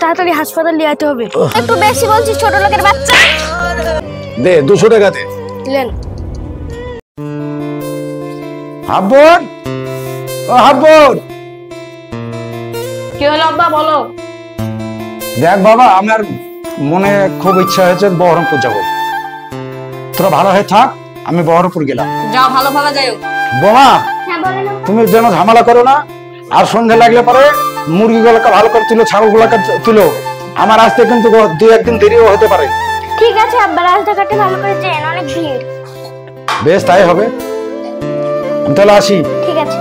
তাড়াতাড়ি হাসপাতাল নিয়ে যেতে হবে। একটু বেশি বলছিস ছোট লোকের বাচ্চা। দে 200 টাকা দে। লেন। হাব্বর, ও হাব্বর। কি হলো আব্বা বলো। দেখ বাবা, আমার মনে খুব ইচ্ছা হয়েছে বহরমপুর যাব। তোরা ভালো হয়ে থাক, আমি বহরমপুর গেলাম। যাও ভালোভাবে যাও। বোমা, হ্যাঁ বলেন। তুমি যেন ঝামেলা করো না, আর সন্ধ্যা লাগলে পরে মুরগিগুলোকে ভালো করে তুলো, ছাগলগুলোকে তুলো। আমার আসতে কিন্তু 2-1 দিন দেরিও হতে পারে। ঠিক আছে আব্বা, রাস্তাঘাটে ভালো করে যেন, অনেক ভিড়। বেশ, তাই হবে। আমি তাহলে আসি। ঠিক আছে।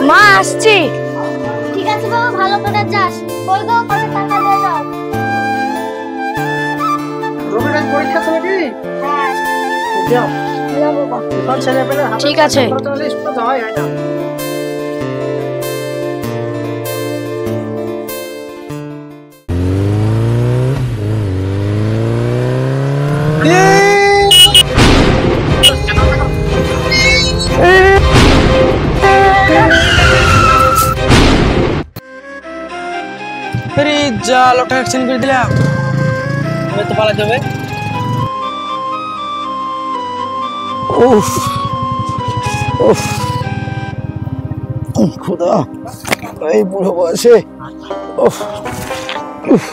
মা আসছি। ঠিক আছে বাবা, ভালো করে যাস। বল গো কত টাকা দিয়ে দাও। রবিবার পরীক্ষা তো নাকি? হ্যাঁ যাও হ্যালো বাবা। কোন ছেলে পেলে ঠিক আছে। কত লিস্ট তো হয় না। আরে যা, লোকটা অ্যাকশন করে দিলাম। আমি তো পালাতে হবে। উফ উফ, খোদা, এই বুড়ো বয়সে। উফ উফ।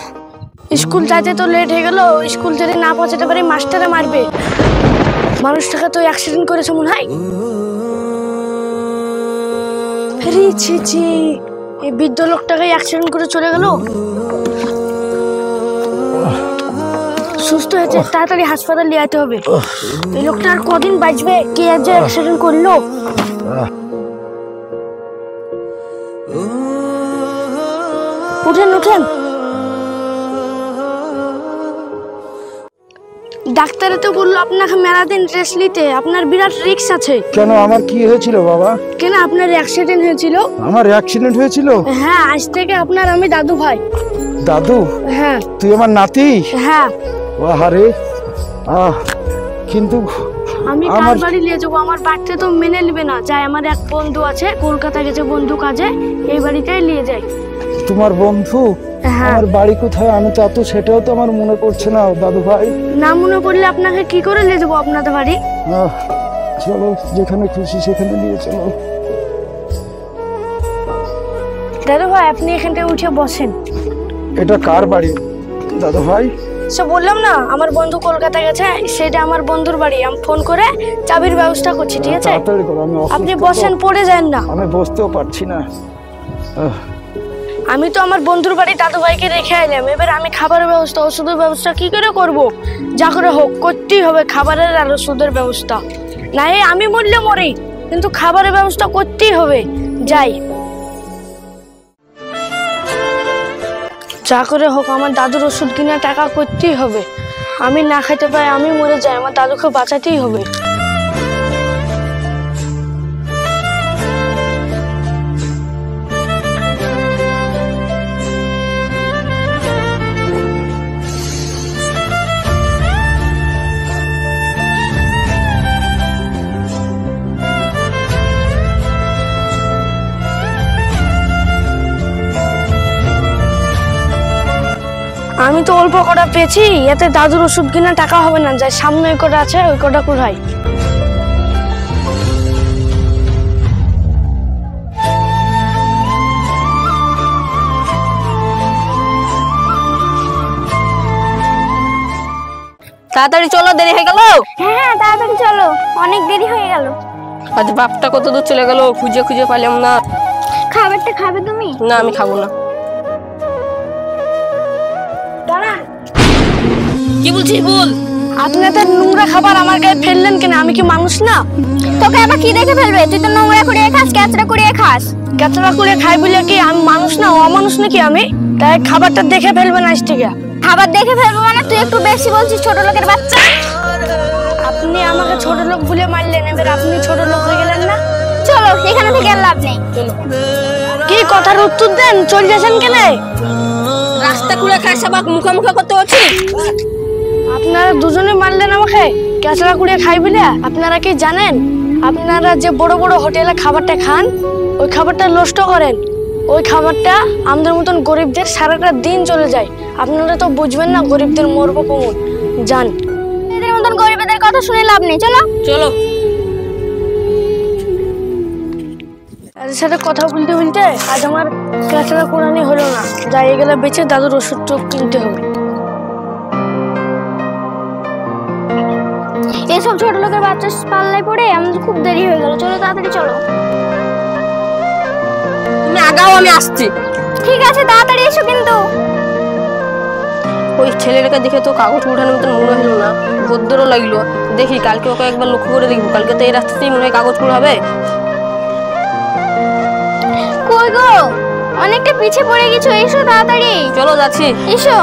স্কুল যাইতে তো লেট হয়ে গেল। স্কুল যদি না পৌঁছাতে পারি মাস্টারে মারবে। মানুষটাকে তো অ্যাক্সিডেন্ট করেছে মনে হয়। আরে ছি ছি, এই বৃদ্ধ লোকটাকে অ্যাক্সিডেন্ট করে চলে গেল। সুস্থ হয়েছে, তাড়াতাড়ি হাসপাতাল নিয়ে যেতে হবে। এই লোকটা আর কদিন বাঁচবে? কে যে অ্যাক্সিডেন্ট করলো। উঠেন উঠেন। ডাক্তারে তো বললো আপনাকে মেলা দিন রেস্ট নিতে, আপনার বিরাট রিস্ক আছে। কেন, আমার কি হয়েছিল বাবা? কেন, আপনার অ্যাক্সিডেন্ট হয়েছিল। আমার অ্যাক্সিডেন্ট হয়েছিল? হ্যাঁ, আজ থেকে আপনার আমি দাদু ভাই। দাদু? হ্যাঁ। তুই আমার নাতি? হ্যাঁ। আরে কিন্তু আমি কার বাড়ি নিয়ে যাবো? আমার বাড়িতে তো মেনে নেবে না। যাই, আমার এক বন্ধু আছে, কলকাতা গেছে বন্ধু কাজে, এই বাড়িটাই নিয়ে যাই। তোমার বন্ধু? আমার বাড়ি কোথায় আমি তো সেটাও তো আমার মনে পড়ছে না দাদু ভাই। না মনে পড়লে আপনাকে কি করে নিয়ে যাবো আপনাদের বাড়ি? চলো, যেখানে খুশি সেখানে নিয়ে চলো। দাদু ভাই, আপনি এখানটায় উঠে বসেন। এটা কার বাড়ি দাদু ভাই? সে বললাম না, আমার বন্ধু কলকাতা গেছে, সেটা আমার বন্ধুর বাড়ি। আমি ফোন করে চাবির ব্যবস্থা করছি, ঠিক আছে? আপনি বসেন, পড়ে যান না। আমি বসতেও পারছি না। আমি তো আমার বন্ধুর বাড়ি দাদু ভাইকে রেখে আইলাম। এবার আমি খাবারের ব্যবস্থা, ওষুধের ব্যবস্থা কি করে করব? যা করে হোক করতেই হবে খাবারের আর ওষুধের ব্যবস্থা। না আমি মরলে মরি, কিন্তু খাবারের ব্যবস্থা করতেই হবে। যাই, যা করে হোক আমার দাদুর ওষুধ কিনা টাকা করতেই হবে। আমি না খেতে পাই, আমি মরে যাই, আমার দাদুকে বাঁচাতেই হবে। আমি তো অল্প কটা পেয়েছি, এতে দাদুর ওষুধ কিনা টাকা হবে না। যাই, সামনে ওই কটা আছে, ওই কটা কোথায়? তাড়াতাড়ি চলো, দেরি হয়ে গেল। হ্যাঁ তাড়াতাড়ি চলো, অনেক দেরি হয়ে গেল। আজ বাপটা কত দূর চলে গেল, খুঁজে খুঁজে পাইলাম না। খাবারটা খাবে তুমি? না, আমি খাবো না। কি বলছিস বল। আপনি তো নোংরা খাবার আমার গায়ে ফেললেন কেন? আমি কি মানুষ না? তোকে আবার কি দেখে ফেলবে? তুই তো নোংরা কুড়িয়ে খাস, ক্যাচড়া কুড়িয়ে খাস। ক্যাচড়া কুড়িয়ে খাই বলে কি আমি মানুষ না? অমানুষ নাকি আমি? তাই খাবারটা দেখে ফেলবেন আজ থেকে। খাবার দেখে ফেলবো মানে? তুই একটু বেশি বলছিস ছোট লোকের বাচ্চা। আপনি আমাকে ছোট লোক বলে মারলেন, এবার আপনি ছোট লোক হয়ে গেলেন না? চলো, এখানে থেকে আর লাভ নেই। কি কথার উত্তর দেন, চলে যাচ্ছেন কেন? রাস্তা কুড়ে খাস, আবার মুখে মুখে করতে হচ্ছে। আপনারা দুজনে মারলেন আমাকে ক্যাচড়া কুড়িয়ে খাই বলে। আপনারা কি জানেন আপনারা যে বড় বড় হোটেলে খাবারটা খান ওই খাবারটা নষ্ট করেন, ওই খাবারটা আমাদের মতন গরিবদের সারাটা দিন চলে যায়। আপনারা তো বুঝবেন না গরিবদের মরবো কমন। যান, এদের মতন গরিবদের কথা শুনে লাভ নেই, চলো। চলো। এদের সাথে কথা বলতে বলতে আজ আমার ক্যাচড়া কুড়ানি হলো না। যাই গেলে বেঁচে দাদুর ওষুধ কিনতে হবে। এসব ছোট লোকের বাচ্চা পাল্লায় পড়ে আমাদের খুব দেরি হয়ে গেল, চলো তাড়াতাড়ি চলো। তুমি আগাও, আমি আসছি। ঠিক আছে, তাড়াতাড়ি এসো কিন্তু। ওই ছেলেটাকে দেখে তো কাগজ উঠানোর মতন মনে হলো না, ভদ্রও লাগলো। দেখি কালকে ওকে একবার লক্ষ্য করে দেখবো, কালকে তো এই রাস্তাতেই মনে হয় কাগজ কুড়াবে। কই গো, অনেকটা পিছিয়ে পড়ে গেছো, এসো তাড়াতাড়ি। চলো যাচ্ছি। এসো।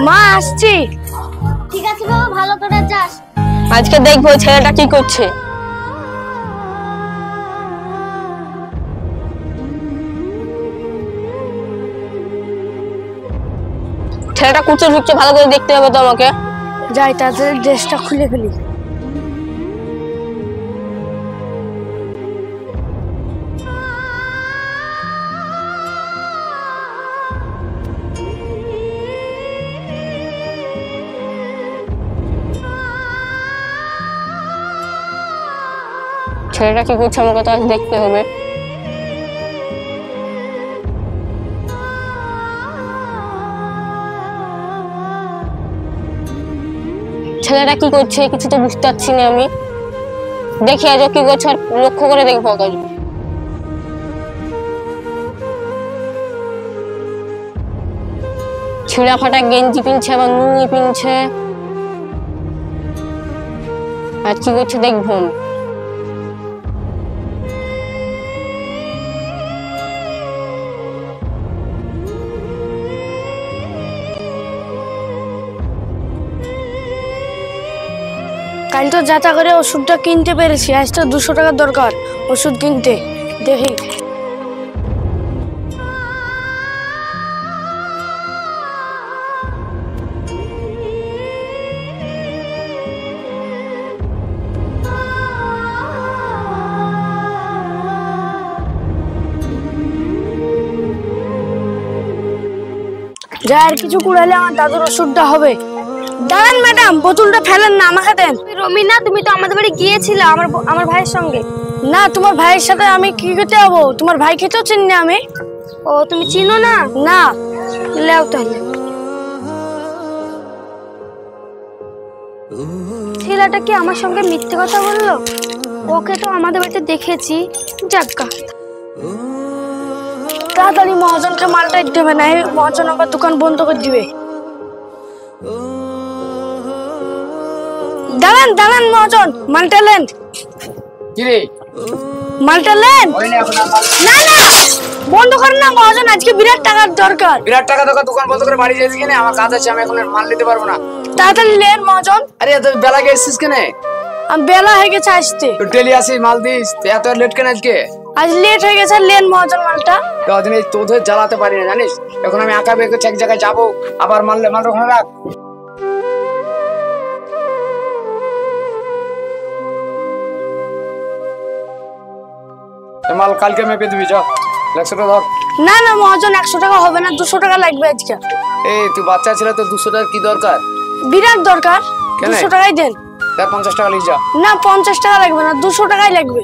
মা আসছি। ঠিক আছে বাবা, ভালো করে যাস। আজকে দেখবো ছেলেটা কি করছে। ছেলেটা কুচে ঢুকছে, ভালো করে দেখতে হবে তো আমাকে। যাই তাড়াতাড়ি ড্রেসটা খুলে ফেলি। ছেলেটা কি করছে আমাকে তো আজ দেখতে হবে। ছেলেটা কি করছে কিছু তো বুঝতে পারছি না আমি। দেখি আজ ও কি করছে, আর লক্ষ্য করে দেখবো ওকে। ছিঁড়া ফাটা গেঞ্জি পিনছে, আবার লুঙ্গি পিনছে। আর কি করছে দেখবো আমি। কাল তো যাতা করে ওষুধটা কিনতে পেরেছি, আজ তো 200 টাকার দরকার ওষুধ কিনতে। দেখি যা, আর কিছু কুড়ালে আমার দাদুর ওষুধটা হবে। দাঁড়ান ম্যাডাম, বোতলটা ফেলেন না, আমাকে দেন। রমিনা, তুমি তো আমাদের বাড়ি গিয়েছিলে আমার ভাইয়ের সঙ্গে। না, তোমার ভাইয়ের সাথে আমি কি করতে যাবো? তোমার ভাইকে তো চিনি না আমি। ও, তুমি চিনো না? না, লেও তাহলে। ছেলেটা কি আমার সঙ্গে মিথ্যে কথা বললো? ওকে তো আমাদের বাড়িতে দেখেছি। যাক্কা, তাড়াতাড়ি মহাজনকে মালটা দিতে হবে, না এই মহাজন আবার দোকান বন্ধ করে দিবে। দাঁড়ান দাঁড়ান মহাজন, মালটা লেন। কিরে মালটা লেন। ওই না এখন না না, বন্ধ করেন না মহাজন, আজকে বিরাট টাকার দরকার। বিরাট টাকা দোকান দোকান বন্ধ করে বাড়ি যাইছিস কেন? আমার কাজ আছে, আমি এখন মাল নিতে পারবো না। তাড়াতাড়ি লেন মহাজন। আরে এত বেলা গেছিস কেন? আমি বেলা হয়ে গেছে আসতে। তুই ডেলি আসিস মাল দিস, তুই এত লেট কেন আজকে? আজ লেট হয়ে গেছে, লেন মহাজন মালটা। কদিন এই তোদের জ্বালাতে পারি না জানিস। এখন আমি একা বের করছি, এক জায়গায় যাবো, আবার মারলে মাল ওখানে রাখ। মাল কালকে মেপে দিবি, যা 100 টাকা ধর। না না মহাজন, 100 টাকা হবে না, 200 টাকা লাগবে আজকে। এই তুই বাচ্চা ছেলে, তো 200 টাকা কি দরকার? বিরাট দরকার, কেন? 200 টাকাই দেন। তার 50 টাকা লিয়ে যা। না 50 টাকা লাগবে না, 200 টাকাই লাগবে।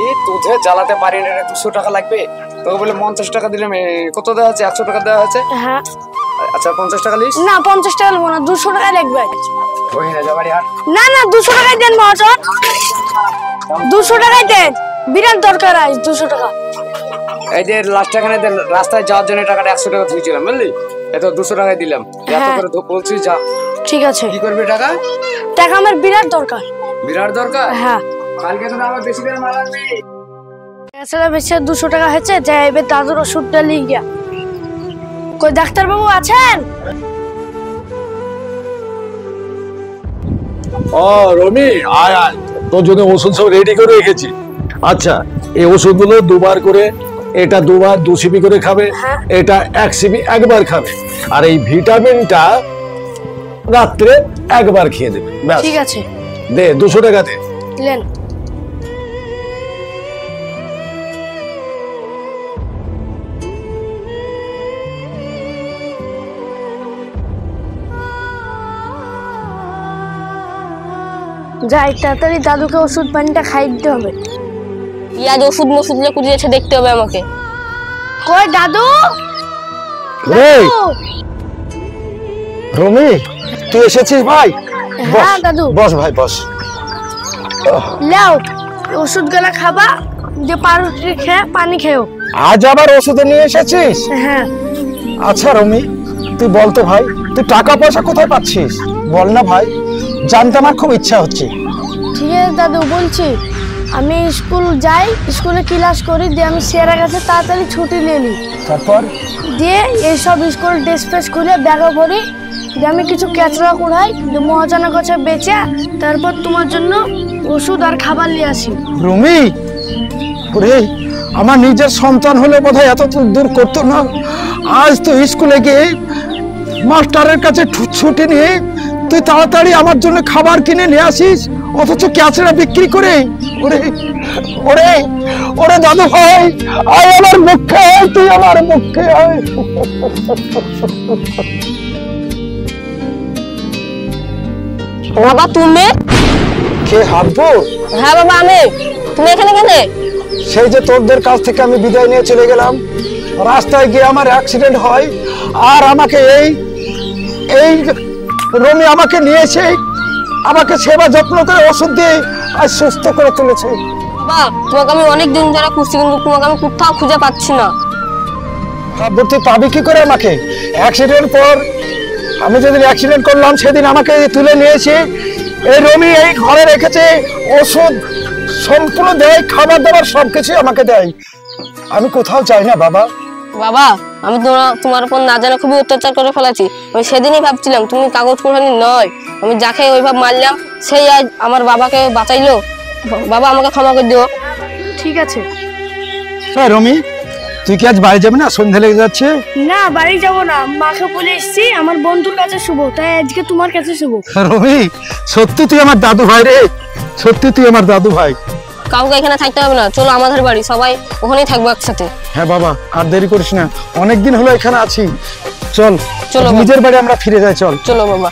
এই তোদের জ্বালাতে পারি না রে, 200 টাকা লাগবে? তোকে বলে 50 টাকা দিলাম, কত দেওয়া আছে? 100 টাকা দেওয়া আছে। হ্যাঁ। আচ্ছা 50 টাকা লিস। না 50 টাকা লাগবে না, 200 টাকাই লাগবে। ওই না, যা বাড়ি হাট। না না 200 টাকাই দেন মহাজন, 200 টাকাই দেন, বিরাট দরকার আজ 200 টাকা। এই যে লাস্ট টাকানে রাস্তায় যাওয়ার জন্য টাকাটা 100 টাকা দিয়েছিলাম, বুঝলি? এত 200 টাকায় দিলাম। এত হ্যাঁ। করে বলছিস, যা। ঠিক আছে। কি করবি টাকা? টাকা আমার বিরাট দরকার। বিরাট দরকার? হ্যাঁ। কালকে তো আমার বেশি করে মাল আনবি। এছাড়া বেশি 200 টাকা হয়েছে, যাই এবার দাদুর ওষুধটা নিয়ে গিয়া। কই ডাক্তার বাবু আছেন? ও রমি, আয় আয়, তোর জন্য ওষুধ সব রেডি করে রেখেছি। আচ্ছা, এই ওষুধগুলো দুবার করে, এটা দুবার 2 সিপি করে খাবে, এটা 1 সিপি একবার খাবে, আর এই ভিটামিনটা রাত্রে একবার খেয়ে দেবে। ব্যাস, ঠিক আছে, দে 200 টাকা দে। লেন। যাই তাড়াতাড়ি দাদুকে ওষুধ পানিটা খাই দিতে হবে। ইয়াদ ওষুধ মষুধ কুড়িয়েছে, দেখতে হবে আমাকে। কই দাদু? এই, রমি, তুই এসেছিস ভাই? হ্যাঁ দাদু। বস ভাই, বস। লাও ওষুধগুলা খাবা, যে পাউরুটি খেয়ে পানি খেও। আজ আবার ওষুধ নিয়ে এসেছিস? হ্যাঁ। আচ্ছা রমি, তুই বলতো ভাই, তুই টাকা পয়সা কোথায় পাচ্ছিস? বল না ভাই, জানতে আমার খুব ইচ্ছা হচ্ছে। ঠিক আছে দাদু, বলছি। আমি স্কুল যাই, স্কুলে ক্লাস করি, দিয়ে আমি স্যারের কাছে তাড়াতাড়ি ছুটি নিয়ে নিই। তারপর দিয়ে এইসব স্কুল ড্রেস ফ্রেস খুলে ব্যাগে ভরি, দিয়ে আমি কিছু ক্যাচড়া কুড়াই, দিয়ে মহাজনের কাছে বেচে তারপর তোমার জন্য ওষুধ আর খাবার নিয়ে আসি। রমি, ওরে, আমার নিজের সন্তান হলে বোধহয় এত দূর করতো না। আজ তো স্কুলে গিয়ে মাস্টারের কাছে ছুটি নিয়ে তুই তাড়াতাড়ি আমার জন্য খাবার কিনে নিয়ে আসিস, অথচ ক্যাচড়া বিক্রি করে। ওরে ওরে ওরে দাদু ভাই, আয় আমার মুখে আয়, তুই আমার মুখে আয়। বাবা তুমি? কে হাঁটবো? হ্যাঁ বাবা আমি। তুমি এখানে কেন? সেই যে তোদের কাছ থেকে আমি বিদায় নিয়ে চলে গেলাম, রাস্তায় গিয়ে আমার অ্যাক্সিডেন্ট হয়, আর আমাকে এই রমি আমাকে নিয়েছে, আমাকে সেবা যত্ন করে ওষুধ দিয়ে আজ সুস্থ করে তুলেছে। বাবা তোমাকে আমি অনেক দিন ধরে খুঁজছি, কিন্তু তোমাকে আমি কোথাও খুঁজে পাচ্ছি না। তুই পাবি কি করে আমাকে? অ্যাক্সিডেন্ট পর আমি যেদিন অ্যাক্সিডেন্ট করলাম সেদিন আমাকে তুলে নিয়েছে এই রমি, এই ঘরে রেখেছে, ওষুধ সম্পূর্ণ দেয়, খাবার দাবার সবকিছু আমাকে দেয়। আমি কোথাও যাই না বাবা। বাবা আমি তোমার উপর না জানা খুবই অত্যাচার করে ফেলেছি। আমি সেদিনই ভাবছিলাম তুমি কাগজ কোরআনি নয়, আমি যাকে ওইভাবে মারলাম সেই আজ আমার বাবাকে বাঁচাইলো। বাবা আমাকে ক্ষমা করে দিও। ঠিক আছে। হ্যাঁ রমি, তুই কি আজ বাড়ি যাবি না? সন্ধ্যা লেগে যাচ্ছে। না, বাড়ি যাব না, মাকে বলে এসছি আমার বন্ধুর কাছে শুভ, তাই আজকে তোমার কাছে শুভ। রমি, সত্যি তুই আমার দাদু ভাই রে, সত্যি তুই আমার দাদু ভাই। কাউকে এখানে থাকতে হবে না, চলো আমাদের বাড়ি, সবাই ওখানেই থাকবো একসাথে। হ্যাঁ বাবা, আর দেরি করিস না, অনেকদিন হলো এখানে আছি। চল চলো নিজের বাড়ি আমরা ফিরে যাই, চল। চলো বাবা।